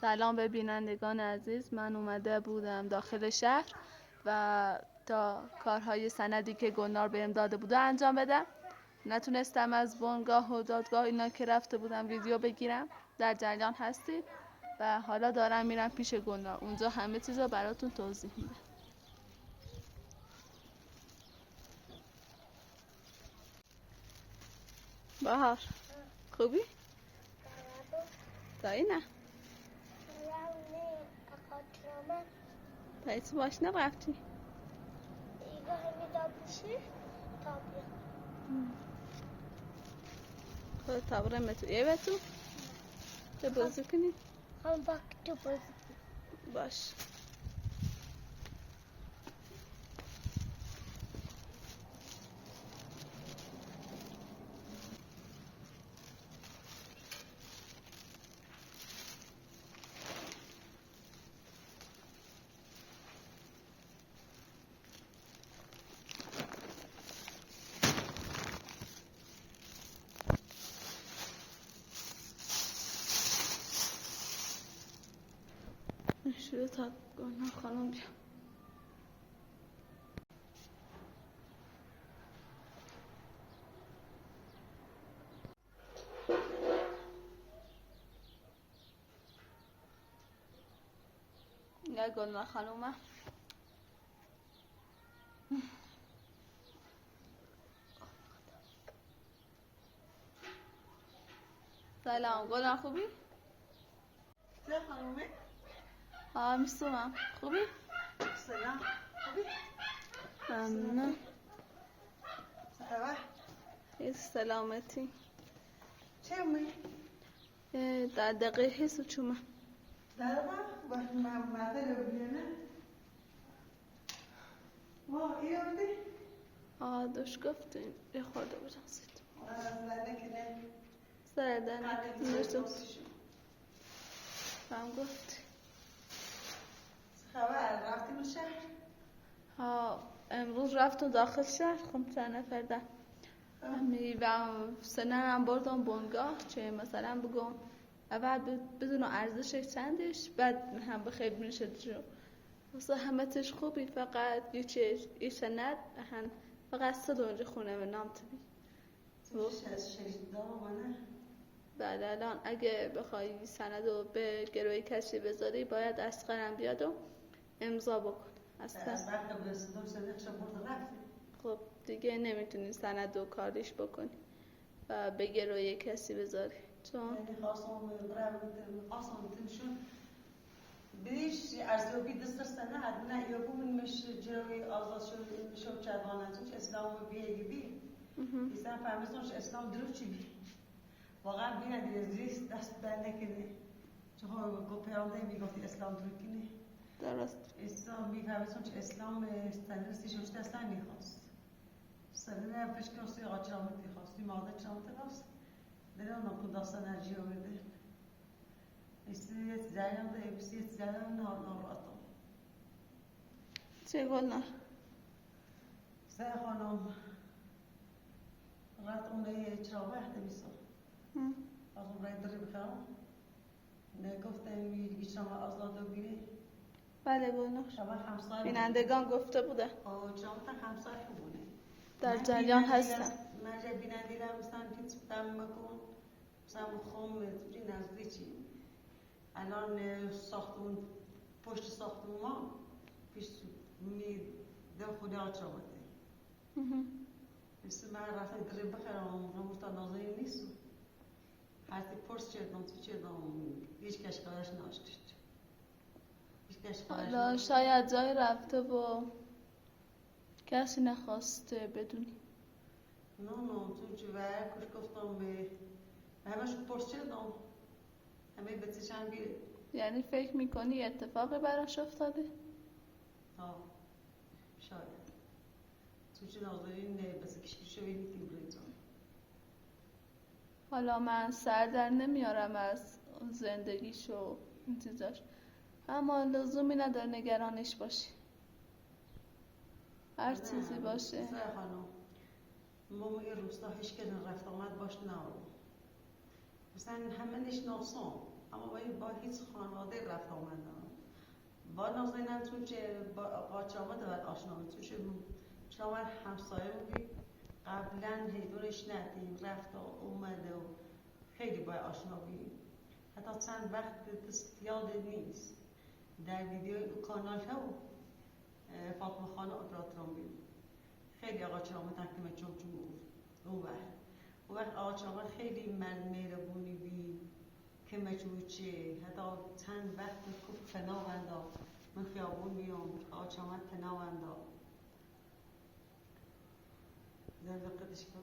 سلام به بینندگان عزیز. من اومده بودم داخل شهر و تا کارهای سندی که گلنار بهم داده بوده انجام بدم. نتونستم از بنگاه و دادگاه اینا که رفته بودم ویدیو بگیرم. در جریان هستید و حالا دارم میرم پیش گلنار. اونجا همه چیز رو براتون توضیح میدم. بهار خوبی؟ دایی نه تاییسی باش نرفتی؟ ایگاه همی میشه تابلو خود تابره متو یه بتو به بازی کنی؟ هم باک تو بازی باش شروع تا گلنار خانم بیا. یا گلنار خانومم سلام گلنار خوبی؟ نه خانومه؟ میستومم خوبی؟ سلام خوبی؟ ممنون سلام یه سلامتی چه اومه؟ در دقیقه حس و چومه در با ماده رو بیانه واه ای آمده؟ دوش گفتیم یه خورده بودم زید زده که نه سردن نشتم شو هم گفت خبر رفتیم شهر؟ امروز رفتم داخل شهر خب چند نفر ده و سننم بردم بنگاه چه مثلا بگم اول بدون ارزشش چندش بعد هم بخیر بینشد جو واسه همه تش خوبی فقط یه سند هن فقط صد اونجا خونه به نام تبی بعد الان اگه بخوای سند رو به گروه کسی بذاری باید اسقرم بیاد و امضا بکن اصلا خب دیگه نمیتونی سند و کاریش بکنی و به گروه کسی بذاری چون بیش ارزیابی دستر سند نه یا بومن مش جروی آزاد شو چربانتوش اسلام بیه بی ایسان فهمیدنش اسلام درو چی بی واقعا بیه دیز دست در نکنه چون گو پیامده میگفتی اسلام درو کنه درست اسلام میفهمیدنش اسلام استندرسی شوش دستن میخواست سرنا فشکاسی آچامتی خواستی ماده چامتی خواست درون نکن داستان نجی آورده استیت جریان ده استیت جریان ناراتم چه گلنار سه خانم رات اونه چراغ وقتی بیسو از اون رای داری بخرم نگفته میگی شما آزاد و بیری بله گلنار شما همسایه بینندگان گفته بوده شما تا همسایه بونه در جریان هستم من جا بینندیدم مثلا پیچ بم مکن مثلا خم توی نزدیکی الان ساختمون پشت ساختمون ما پیش می دل خدا آچامده مثل من رفتم دری بخرم رموز تا نازایی نیست هرتی پرس چردم تو چردم هیچ کشکارش ناشتید حالا شاید جای رفته و کسی نخواسته بدونی نه تو جوار کش گفتم به همش پرس چردم همه بچه‌شان بیره یعنی فکر میکنی اتفاقی براش افتاده؟ شاید تو چه نازایی نه بس کشکشو بینیدیم بریزم حالا من سر در نمیارم از زندگیش و این چیزاش اما لزومی نداره نگرانش باشی هر چیزی باشه سه خانم ماما یه روستا هیچ که رفت آمد باش نارو مثلا همه نشناسم اما با هیچ خانواده رفت آمدم با نازنینم چون که با قاچامه دارد آشنا بود چون من همسایه بودی قبلا هیدورش ندیم رفت و اومده و خیلی باید آشنا بودیم حتی چند وقت دست یاد نیست در ویدیو کانال ها و فاطمه خانه اپراتورم بیم خیلی آقا چامه تکمه چون اون وقت آقا چامه خیلی من مهربونی بی که مجوچه حتی چند وقت خوب فناوندا من خیابون میام آقا چامه فناوندا زنده قدش کن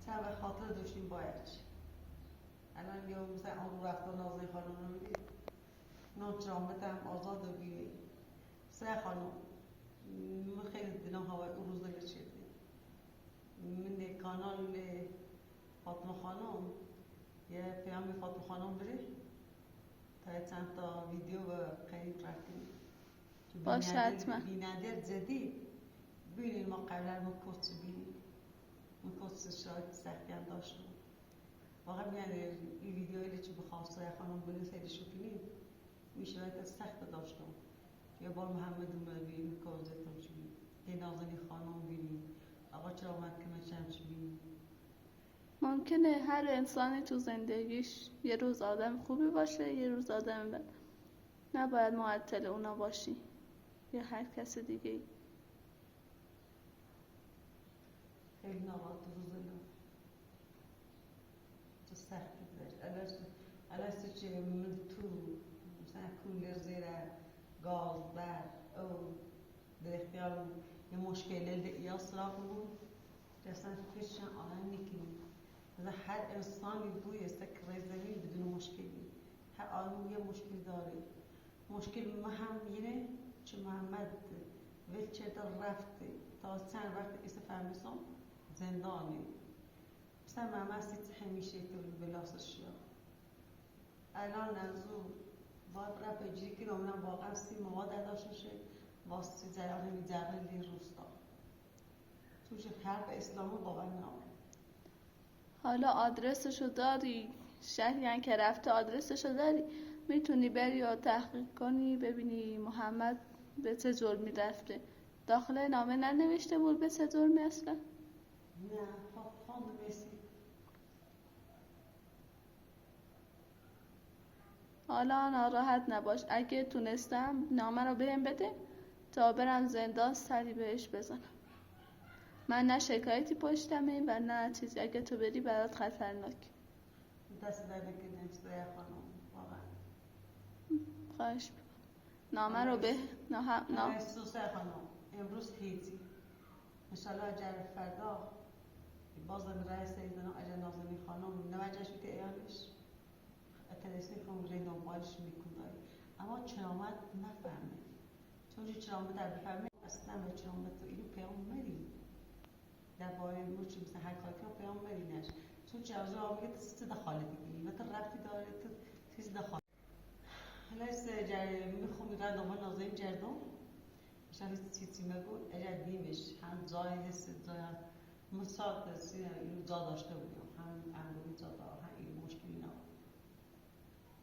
چند وقت خاطر داشتیم باید الان یا مثلا اون وقتا نازنین خانم رو میدید نوچامت هم آزاد رو بینید سه خانم من خیلی دلم هوای اون روز دلت شده من کانال فاطمه خانم یه پیام فاطمه خانم بری تا چند تا ویدیو و قریب رفتیم باشه حتما بیننده جدید ببینید ما قبلا ما کس بینیم ما کس شاید سختی هم داشتم واقعا میاد این ویدیویی که بخواسته خانم بینید خیلی شکریم میشه باید سخت داشتم یه بار محمد اومد بینیم کازتون چی یه نازنین خانم بینیم آقا چرا آمد که من چی بینیم ممکنه هر انسانی تو زندگیش یه روز آدم خوبی باشه یه روز آدم بد نباید معطل اونا باشی یا هر کس دیگه خیلی نباید روز دلم تو سختی داشت الاسته چه من تو مثلا کولر زیر گاز برد او در اختیار یه مشکل یا سراغ بود اصلا پیشن آنها نیکنیم مثلا هر انسانی بوی است که زمین بدون مشکلی هر آدم یه مشکل داره مشکل مهم اینه چه محمد ویلچر در رفته تا چند وقت ایسا فهمیسم زندانی مثلا محمد سیت همیشه تو بلاسش شد الان نزو باید رفت اجری که نمونم واقعا سی مواد داشته شد واسه جریان میجرد روستا توش حرف اسلامو واقعا نام حالا آدرسشو داری شهری که رفته آدرسشو داری میتونی بری و تحقیق کنی ببینی محمد به چه جرمی رفته داخل نامه ننوشته بود به چه جرمی اصلا؟ نه خواند میسی حالا ناراحت نباش اگه تونستم نامه رو بهم بده تا برم زندان سری بهش بزنم من نه شکایتی پشتمه و نه چیزی اگه تو بری برات خطرناک دست در بکنه سوی خانم واقعا خواهش بکن نامه رو به سوی خانم امروز هیچی انشالله اجر فردا بازم رئیس ایدنا اجر نازنین خانم نوجهش بیده ایالش اترسی کنم ری دنبالش میکنه اما چرامت نفهمه چون چرامت در بفهمه اصلا به چرامت تو اینو پیام مری در باره موچی مثل هر کاری که پیام مری نش چون چرامت آمیگه تسیست دخاله دیگه مثل رفتی داره تو تیز دخاله هلاست میخوام میرن دنبال نازنین جردم شاید چیزی مگو اجر دیمش هم جای هست جای مساعد هستی اینو جا داشته بودیم هم انگوی جا دار هم این مشکلی نبود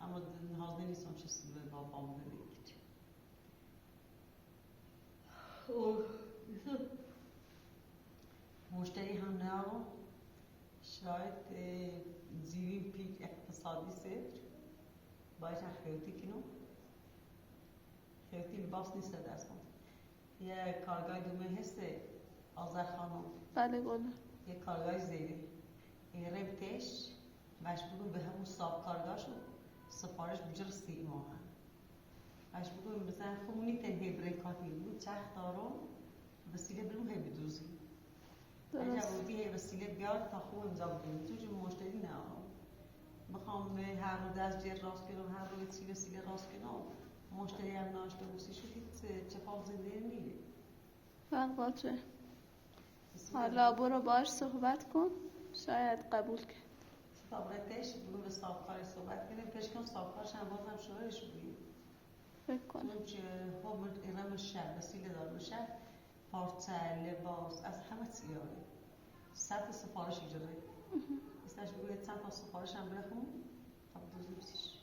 اما حاضر نیستم چه سیبه با بام ببینید مشتری هم نه شاید زیرین پیک اقتصادی صفر باید خیوتی کنم خیوتی لباس نیست دست کن یه کارگاه دومه هسته آذر خانم بله گله یه کارگاه زیره ربطش مجبورم به همون صاحب کارگاه شد سفارش بجر 3 ماه مجبورم مثلا خمونی تنهی بریکاتی بود چخ دارم وسیله بلو هی بدوزی اجا بودی هی وسیله بیاد تا خوب امضا بکنیم تو جو مشتری نه بخوام هر رو دست جر راست کنم هر رو چی وسیله راست کنم مشتری هم ناشته بوسی شد چه فاق زنده میره وقت حالا برو باش صحبت کن شاید قبول کن صحبتش بگو به صاحبکاری صحبت کنیم پشکم صاحبکارش هم بازم شوهرش بودیم فکر کنم چون که هم ایرم شب وسیله دار شب پارچه لباس از همه سیاره 100 سفارش اجاره استش بگوید چند تا سفارش هم برخون تا دوزی بسیش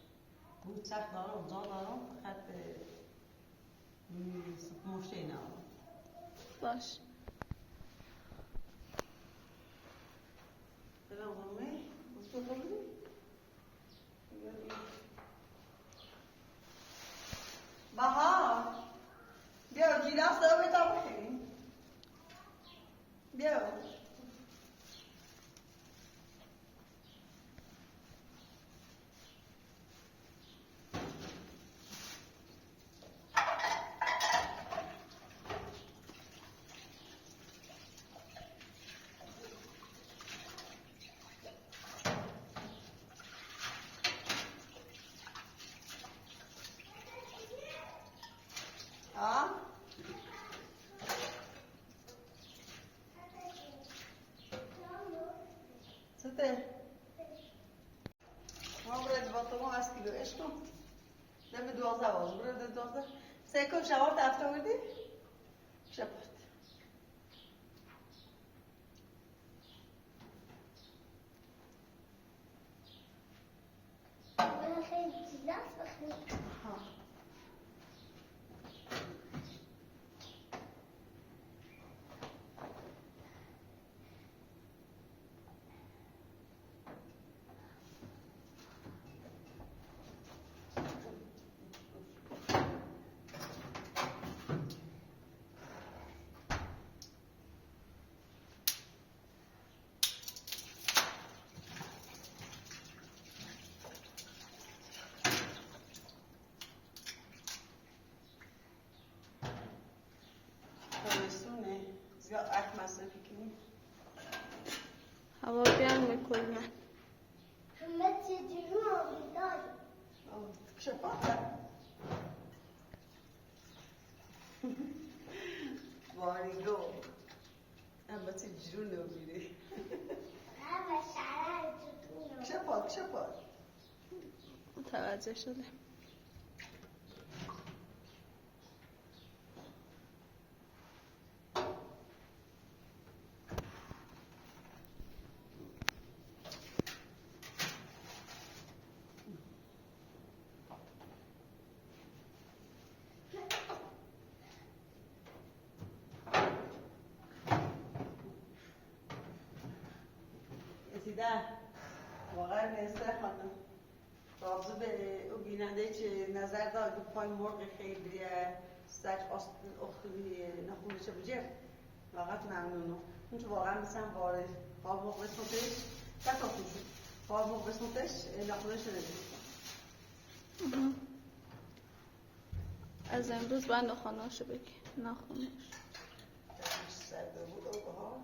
بود سخت دارم جان دارم فقط مشتی ندارم. باش. سلام علیکم. تو خوبی؟ بهار بیا گیلاس دارم بهت بخوریم. بیا. دم 12 باز برو 12 سکو شوار تفته بودی؟ شپت من خیلی گیلاس بخوریم. زیاد اک مصرفی کنی هوا گرمه کلا. همه چیزی رو آمیداری. شفاف واریگو البته جرون نمیره همه شرر جدونو. شفاف متوجه شده. رسیدن واقعا نسته خانم رابطه به او بیننده چه نظر داد که پای مرغ خیلی بریه سج اختوی نخونه چه بجه واقعا ممنونم اون واقعا مثلا وارد پای مرغ بسمتش تکا کنشون پای مرغ بسمتش نخونه شده از امروز باید نخونهاشو بگی. نخونهاش سرده بود او بهار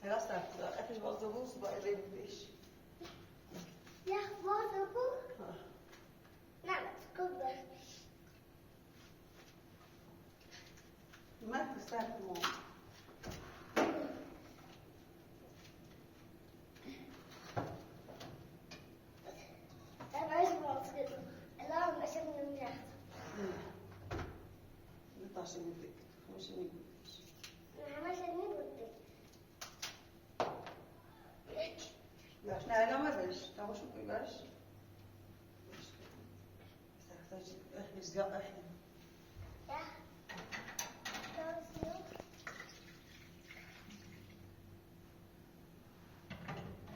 Teraz tak, jakiś bardzo wóz, bo ja wiem gdzieś. Jak woda był? Nawet skubę. Matko startu. Teraz mocno. Ale on się nie miał. Nie da się nie wyk. Muszę nie wyk. Mama się nie budzi. Wiesz, na elama wiesz, tam już wiesz. Tak, to jest zgadza. Ja. To jest.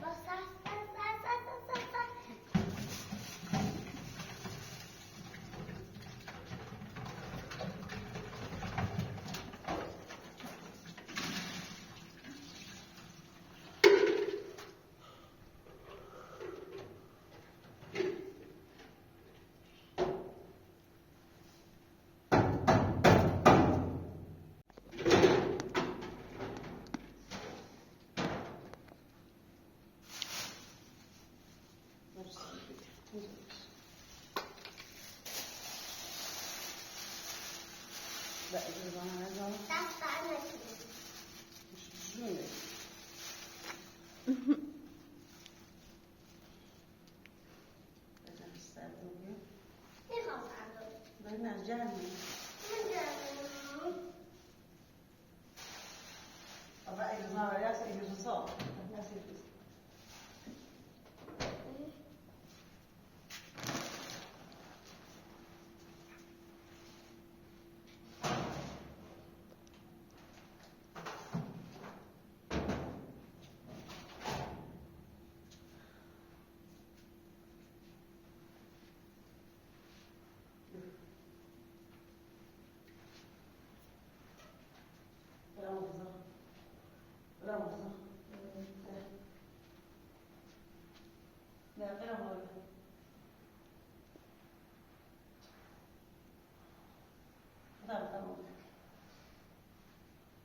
Basta. نه جهنم طبعا إجازة رياس إجازة صار رياس إجازة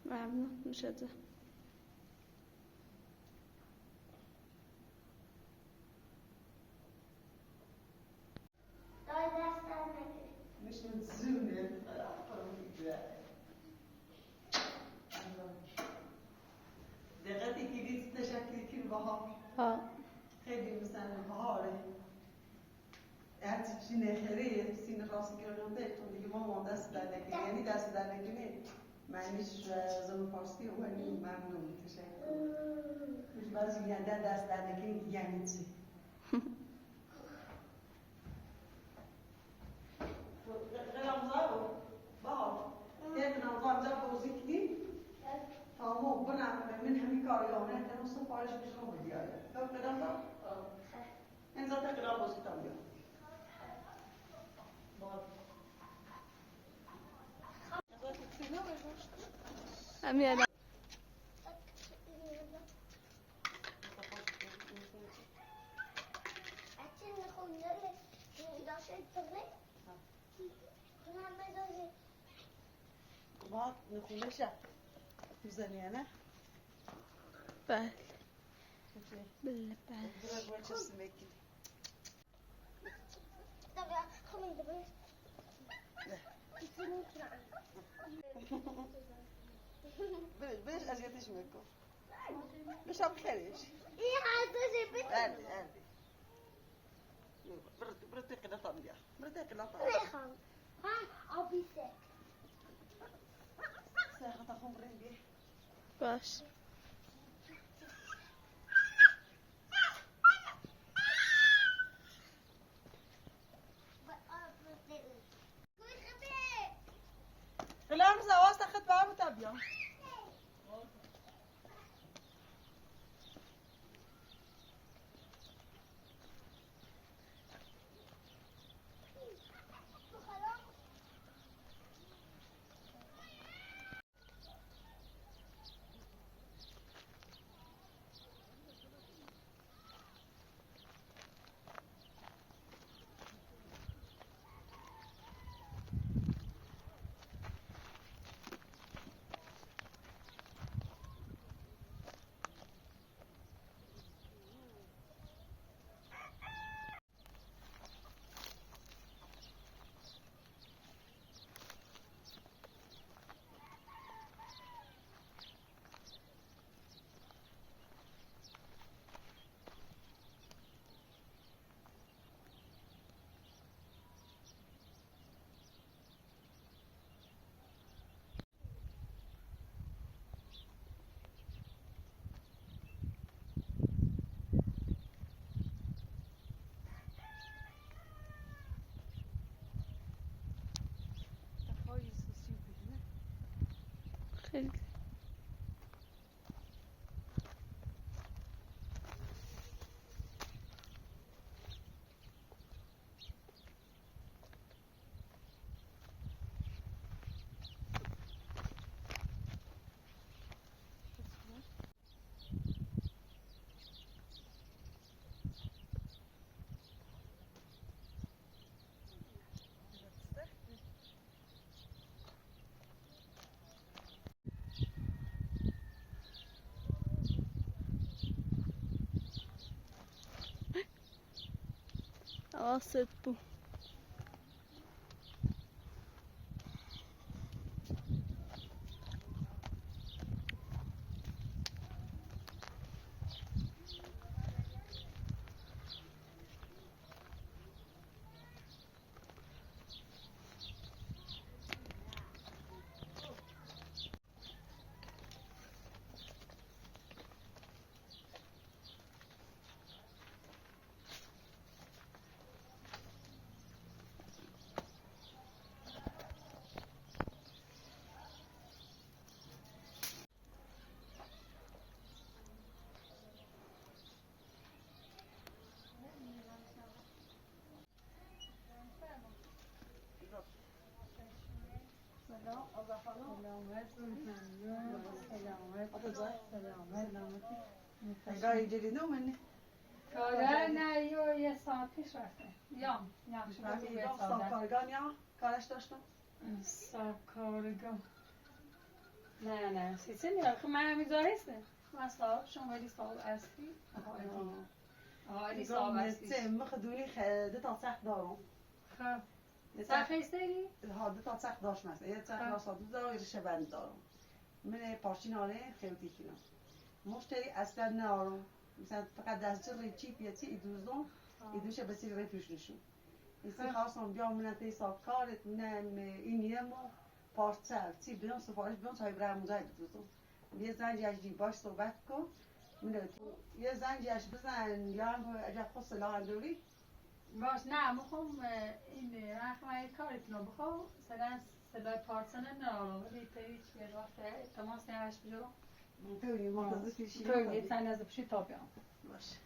ممنون میشه ده. دای دست در نگیر. مش من زونه دقتی که لیست تشکیل کن بهار ها خیلی مثلا بهاره هرچی نخره سینه راستی کردم بهتون دیگه ما دست در نکنه یعنی دست در نکنه معنیش زبان فارسی و یعنی ممنون تشکر مش بعضی یعنی دست در نکنه یعنی چی غلامزارو بهار یک نمازان جا بوزی کنی تمام بنام من همین کاریانه کنم سفارش بشم بدیاره تو قدم دار این ذات قدم بوزی تام بیا همین اچه نخونده داشته تونه کنم بدازی بعد نخونه شد میزنی نه؟ بله بله بله برای باید چست میکنی دقیقا خمین دبیر کسی بلش اذیتش میکن بشم خیلیش این حدثی بیت عادي عادي برتي قلطة مليح برتي قلطة نخم ها آبی سک ساخة تخم رنجي باش قلام زواز تاخد بعض تبيا خیلی حواست بود سلام آقا خانم. سلامت ممنون. سلامت. آتوزای. سلامت. انگار جدیدو منی. کاره نه یه ساعت پیش رفته. یا نقشه بگو فهمی به دام ساده. کارگان یا کارش داشتم. کارگاه. نه سیسی میره. خب من همیزا هسته. من صاحب شما ولی صاحب اصلی. آها صاحب اصلی. سه مخدونی خد تا سخت دارم. خب. سخت هستی؟ ها دو تا سخت داشت مثلا یه سخت راست دو تا یه شبند دارم. من پارچین آره خیلی کنم. مشتری اصلا نارم. مثلا فقط دستجر چیپ یا چی ایدوزم ایدوشه بسیار رفیش نشون. این خواستم بیام من تیسا کارت من این یمو پارچه چی بیام سفارش بیام چای برام مزاید دوزم. یه زنجی اجی باش صحبت کن. من یه زنجی اش بزن یا اگر خود سلاح دوری. باش نه میخوام این رقمه کارتون رو بخوام مثلا صدای پارسن نرارم ولی تایی که وقت تماس نهش بجرم توی منتظر پیشی توی تن از پشی تا بیام باشه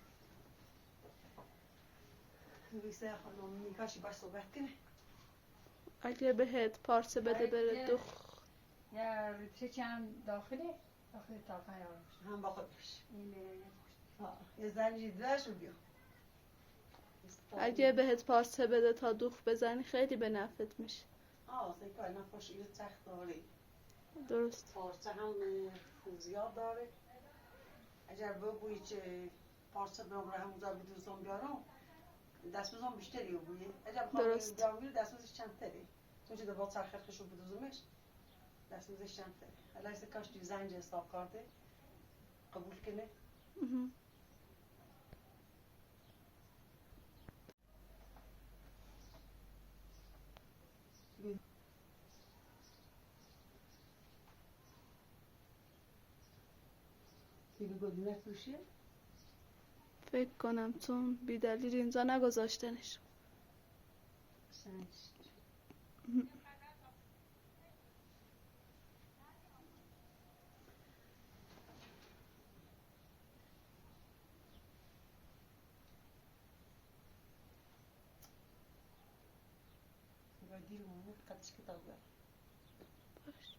نویسه خانم میکاشی باش صحبت کنه اگه بهت پارچه بده بره دخ یا چه چند داخلی تا پیام هم با خودش این یه زنجی دوش رو بیام اگه بهت پارچه بده تا دوخ بزنی خیلی به نفعت میشه. سیکای نفاش یه سخت داری درست. پارچه هم زیاد داره اگر بگویی که پارچه بگره همونجا بدوزم بیارم دست بزن بیشتری بگویی اگر بخوام بیارم بیرو دست بزنش چند تری چون چه با چرخش رو بدوزمش دست بزنش چند تری الان ایسه کاش توی زنج حساب کرده قبول کنه دیگه گلونه پوشه فکر کنم چون بی دلیل اینجا نگذاشتنش. دیر مونه قدش کتاب باش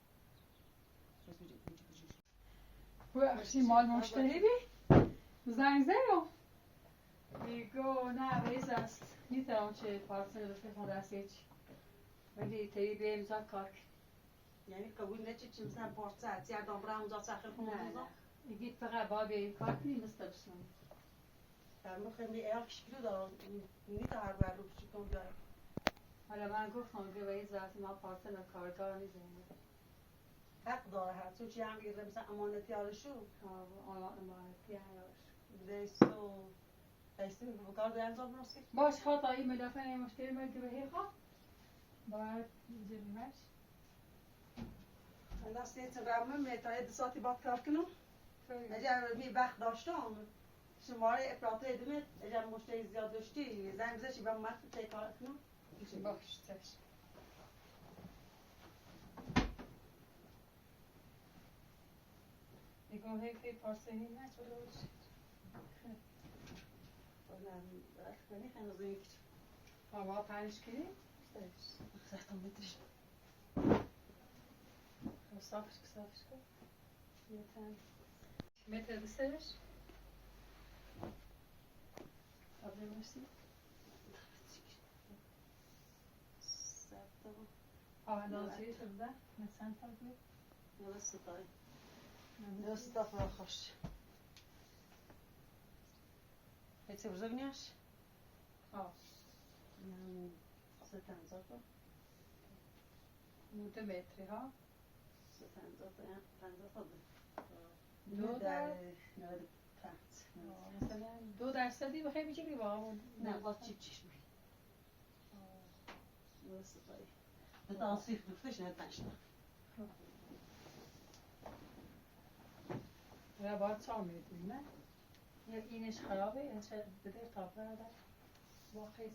بخشی مال مشتری بی زنگ زیرو میگو نه ریز است نیترام چه پارسل رو فکر دست هیچ ولی تایی به امضا کار یعنی قبول نچه چه مثلا پارچه هست یا دامبره همونجا سخر کنم میگید فقط بابی کار کنی مسترسون در مخه می ایال کشکلو دارم نیت هر بر رو کشکلو دارم حالا من گفتم که به این ذات ما پارسل کارگاه نیزیم حق داره هر چون چی هم بگیره مثلا امانتی هارشو امانتی هارش دیسو دیسو بکار در انجام رسی باش خواهی مدافع مشتری مگه به هی خواه باید جریمش الان سیت رمه میتونه دو ساعتی بعد کار کنم اگر می وقت داشتم شماره اپراتور ادمت اگر مشتری زیاد داشتی زنگ بزنی به من کار کنم باش تش میگم هی پارسلی نه چلو باشه خیلی هنوز یک هوا 5 کیلی ساعتم مترش صافش کن یه تن متر بسرش آبی مرسی آهدازی شده مثلا تا بید نوستای نوستا فرا خوش هیچی بزرگنیش؟ من ستنزا تو مده متری ها ستنزا تو پنزا تا دو در 95 مثلا 2% بخیر میگیری با نه با چیپ چشمی نوستای به تانسیف دوفتش نتنشتا یا باید چهار میدونی نه؟ یا اینش خرابه یا چه بده تاب برده واقعی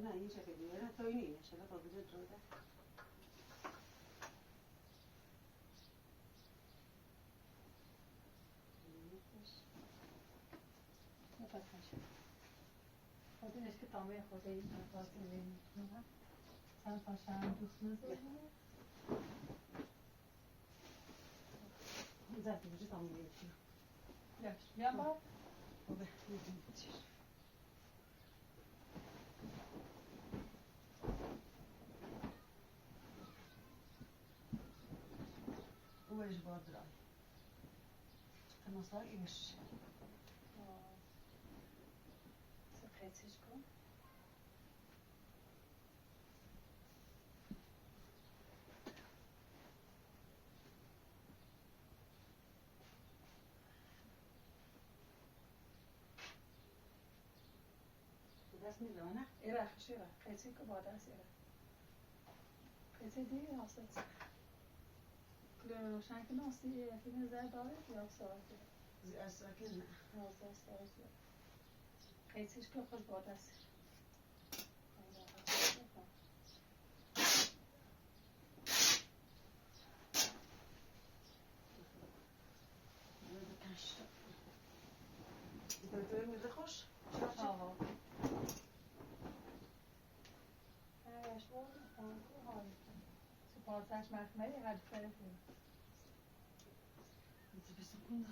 نه این شکل دیگه نه تو اینی اینه شکل تا بجه جوده خودش که تامه خود این افراد نمیم Sen paşanın dostunu Zaten vücut tam geçiyor. ya bak. O da yüzüm geçiyor. Bu iş vardır abi. Temaslar iş. Francisco. دست میزنه Era, şura. Francisco bağdas era. Francisco değil aslında. Kloro روشن که ناسی فیلم زر داره یا ساعت از ساکن نه 11 ساعت Francisco خوش bağdas. بکنش دکتر میده خوش Aha. Ayaş var mı? Harika. Sportaş merkmeli hadi tarafı. میده به سکون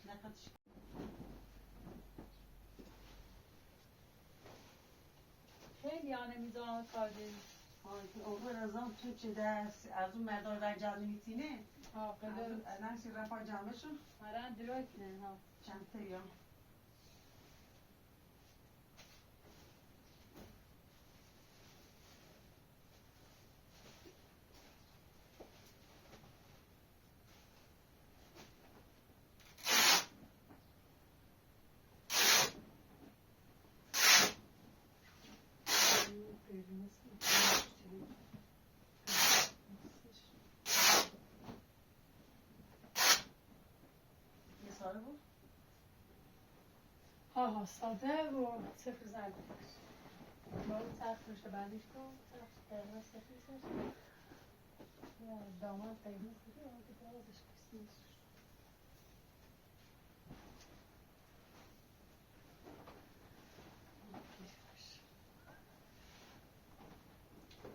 نقدش خیلی یعنی میزان کاری. اون رزام تو چه دست از اون مردان رنجال میتینه عاقله الان سی رفا جامعشون مرن درک نه ها. چند تا یا یه ساله بود آها ساده و صفر زرد. با اون سخت روش بندیش کن. سخت قرمز سفیزش. یا داماد قرمز دیگه آقا که بازش کسی نیست.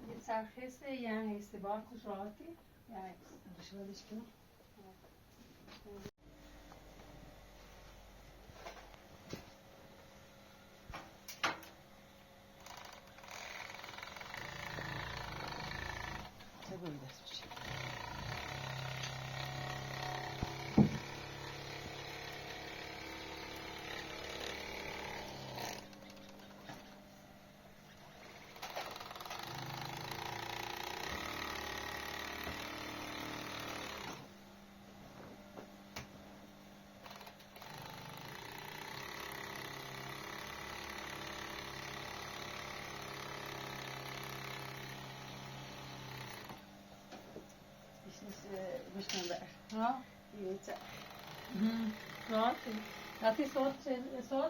یه سرخیسته یه هسته بار کش راحتی یه هسته رشوهش کنم چه باید دست بشه بشکن بر ها یه چه راحتی وقتی سوال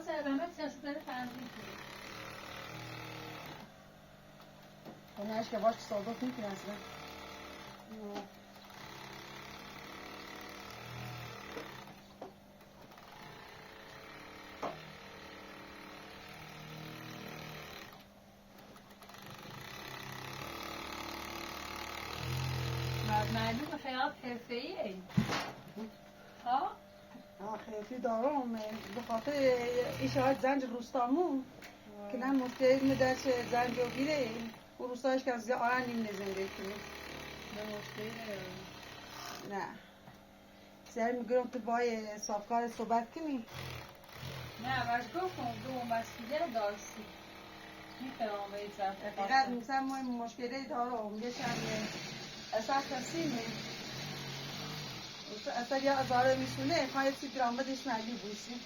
سرمت سیاست داره تنظیم کنه اونهاش که باش صادق میکنه اصلا معلومه خیلی حرفه‌ایه ها خیلی دارم به خاطر اشاعت زنج روستامون که نه مشکلی میدرش زنج رو گیره و روستایش که از آهن نیم زندگی کنه به مشکلی نه سر میگرم تو بای صافکار صحبت کنی نه باش گفتم دو مسئولیه دارسی میفهمم به این دقیقا میسن ما مشکلی دارم یه چند اصلا کسیمه اصلا یا ازاره میسونه خواهی سی درامدش نگی بویسی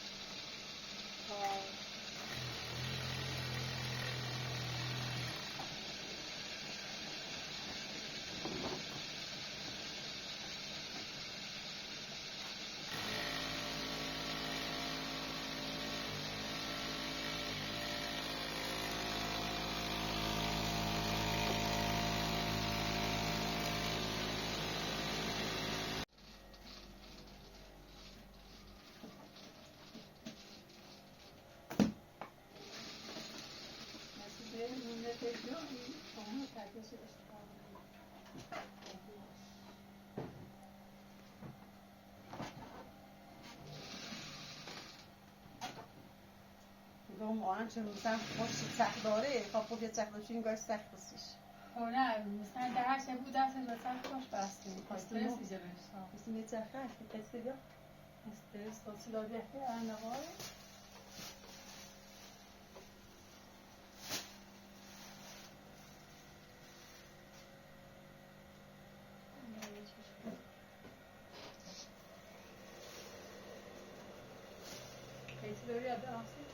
تلویزیون شما تدریس اشتغال میگم آنچه مثلا خوش سخت داره خب یه سخت داشتیم گاهی سخت هستش نه مثلا در هر چه بود دست به سر خوش بسته استرس ایجا بشتا مثل یه سخت هست که بیا استرس خاصی بیفته انقای Kayıtı böyle yapıyor aslında.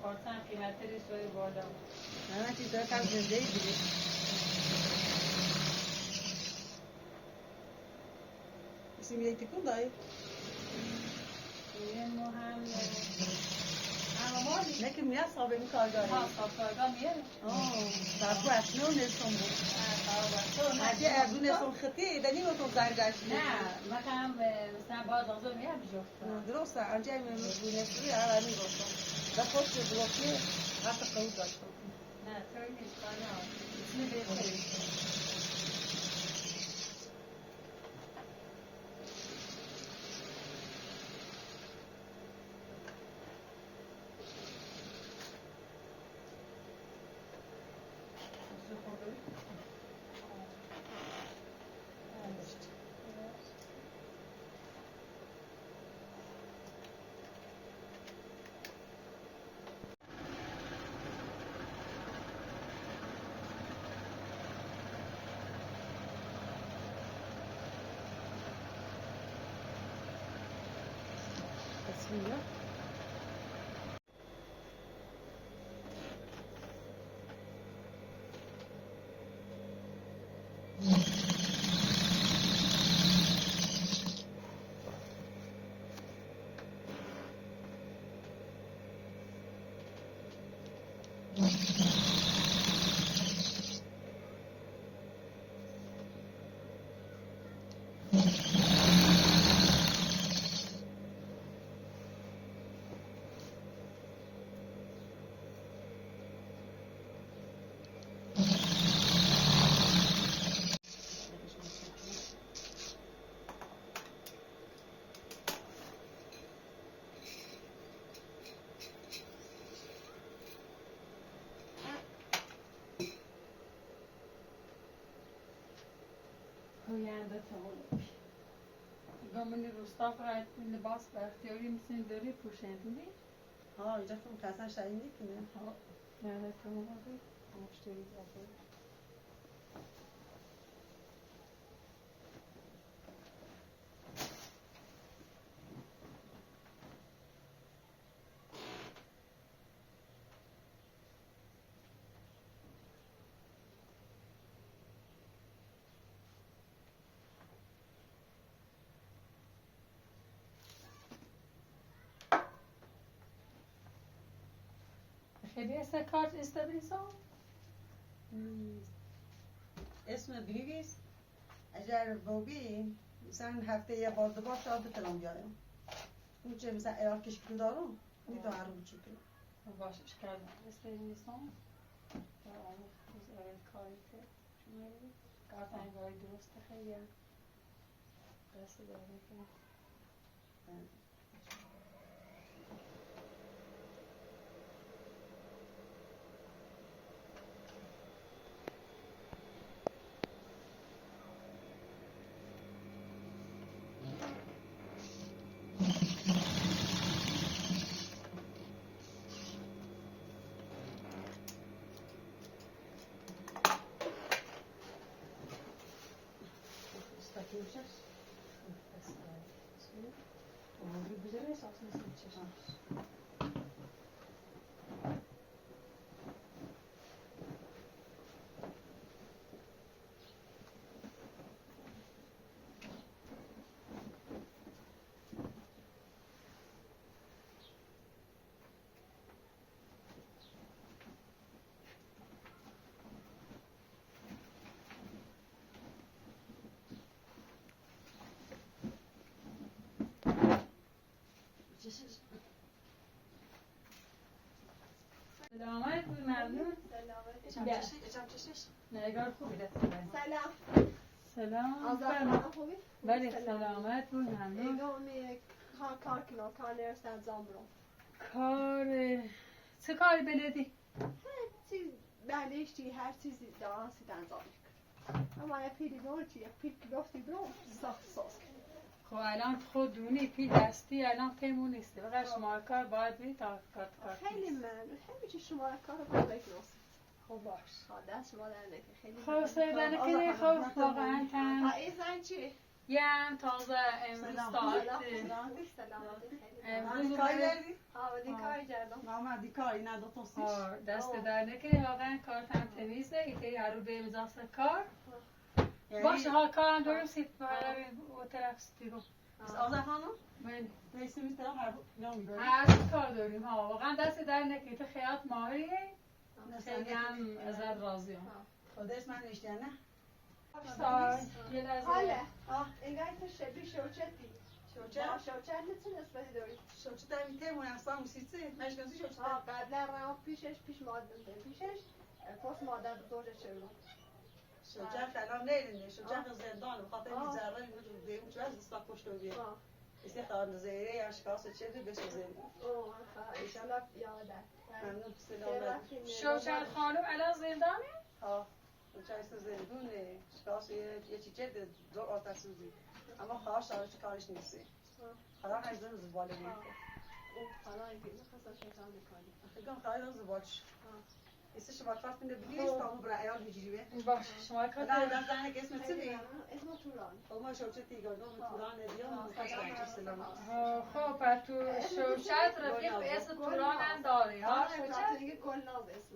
پارتن قیمتش روی بالا نه چیزا کم زنده ای دیگه اسم یه تکون دایی این مهم اما نه که میاد صابه می کارگاهی ها کارگاه میاد برگو اصلا نلسون بود اگه ارزو نلسون خطی دنی رو تو زرگشت نه مثلا مثلا باز آزو میاد بجفت درسته انجا میمون نلسون یا هر میگفتم و خوش بلوکی حتی قوض داشتم نه طوری نیست خانه اسم بهتری Bismillah. پوینده تولد گامنی روستا فرایت لباس و اختیاری میسین داری پوشندی اینجا که اصلا شایی نیکنه نه تو اومده مشتری زده خیلی است کارت استبریسان اسم بنویس اگر بابی مثلا هفته یه بار دو بار شاید بتونم بیایم اون چه مثلا ایار کشکل دارم میتونم هر رو چکل باشش کردم استبریسان و آن از اول کاری که شما کارت انگاری درسته خیلی دست داره که Muchas. güzel esasını seçeceğiz. بود ممنون. اچم چشش نگار خوبی دست سلام. سلام. آزاد بله. خانم خوبی؟ بله سلامت بود ممنون. ایگو می کار کنم کار نرسم زامبرو. کار چه کاری بلدی؟ هر چیز بلشتی هر چیزی دارم سیدن زامبرو. اما یه پیری دور چی یه پیر کلوفتی برو ساخت ساز کنم. خب الان خود دونی پی دستی الان پیمون نیستی فقط شما کار باید بری تا کارت خیلی ممنون. همه چی شما کار رو باید بکنید. خب باش. دست شما در نکنه خیلی خب سیدن که خب واقعا تن این زن چی؟ یم تازه امروز ساعت امروز کاری کردی؟ آمدی کاری کردم. آمدی کاری نه دو توصیش دست در نکنه واقعا کارتم تمیزه ایتی هر رو به امضاست کار باشه ها کارم درستید برای او طرف ستیگو آزاد خانم من رئیس میسترم هر یوم داری هر کار داریم ها واقعا دست در نکنه تو خیات ماهریه خیلی هم ازت راضیم خودش من نشتنه یه لحظه حاله انگار تو شبیه شوچتی شوچه شوچت چه نسبتی داری؟ شوچه دمی تیمون اصلا موسیقی مشناسی شوچه قبلا رام پیش مادر پیشش پس مادر بزرگ چرا شوچه الان نیلنده شوچه زندان بخاطر این جرای وجود دیم چه از استاک پشت رو بیه ایستی خواهد زیره یا شکاس چه دو بشه زیره ایشالا یادت ممنون سلامت شوشن خانم الان زندانه؟ ها شوچه است زندونه شکاس یه چیچه دو آتش سوزی اما خواهش داره چه کارش نیستی حالا خیزن زباله میکنه حالا اینکه نخواستم شکم میکنی خیلی خواهی زبالش ایستی شما کارت میده بگیریست تا اون برای ایال بگیری به باش شما کار نه دست دهنه که اسم چی بگی؟ اسم توران ما شوچه تیگردان توران دیگه ما خواستن چه سلامت خب پس تو شوشت رفیق به اسم توران هم داری ها آره شوشت؟ برای دیگه گلناز اسم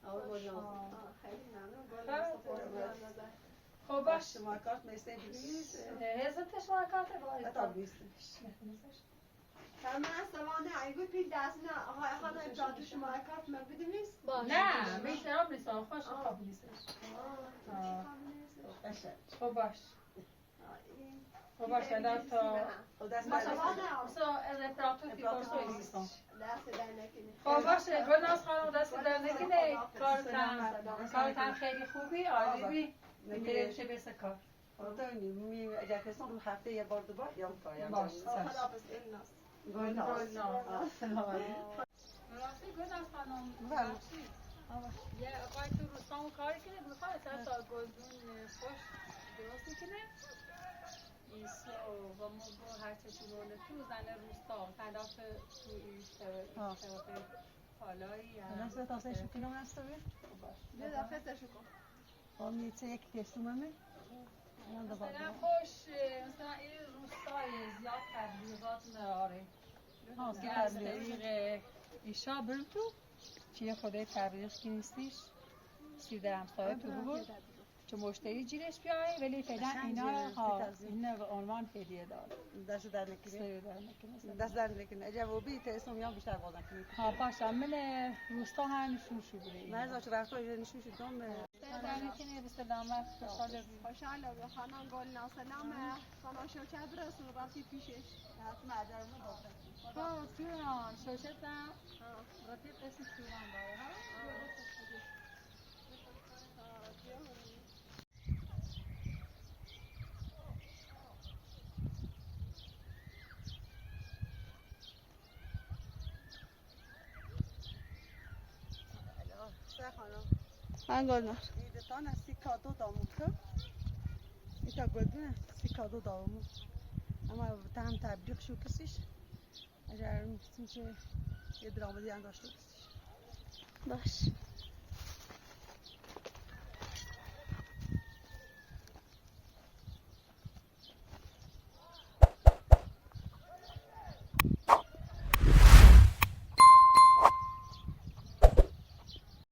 آور گلناز خیلی ممنون گلناز خب باش شما کارت میسته بگیریست حضرت شما کارت تا بیسته من سوانه ایگو پی دست نه آقای خانم ابراده شما کارت من بدیم نیست؟ نه میشترم نیستم خوش خواب نیستش خب باش خب باش الان تا دست ما دست سوانه سو از اپراتور فی پرسو ایستم دست در نکنی خب باشه گلناز خانم دست در نکنه کارتم خیلی خوبی عالی بی میتونه بشه بس کار اگر کسان رو هفته یه بار دوبار یا کایم باش خداحافظ الناس گلناز راستی گلناز خانم بله. یه آقای تو روستامو کاری کنه بخواه سر تا گلدون خوش درست کنه ایسو و مگو هرچه تو رونه تو زن روستا طرف تو این طرف حالایی نسبت آسایش کنم نستوی یه دفعه تشو کن خب میشه یک کسومه مثلا خوش مثلا این روستای زیاد تبلیغات نداره که از طریق ایشا برم تو چیه خدای تبلیغ که نیستیش 13 همسایه تو بود چون مشتری جیرش بیای ولی فعلا اینا این به عنوان هدیه داره دست در نکنه اجا و بی تاسم یا بیشتر باز نکنید ها باشه من روستا هم نشون شو بره مرز آچه رفت رو نشون شد دوم در نکنه به سلامت خوشحال بی خوشحاله به خانم گلناز سلامه خانم شوکت برسون رفتی پیشش حتما اجرمون باشه خب توران شوشتم رفیق اسم توران داره ها من گلنار ایدتان از سی کادو دامون که ایتا گلدون سی کادو دامون اما هم تبلیغ شو کسیش اگر میستیم که یه درامدی هم داشته کسیش باش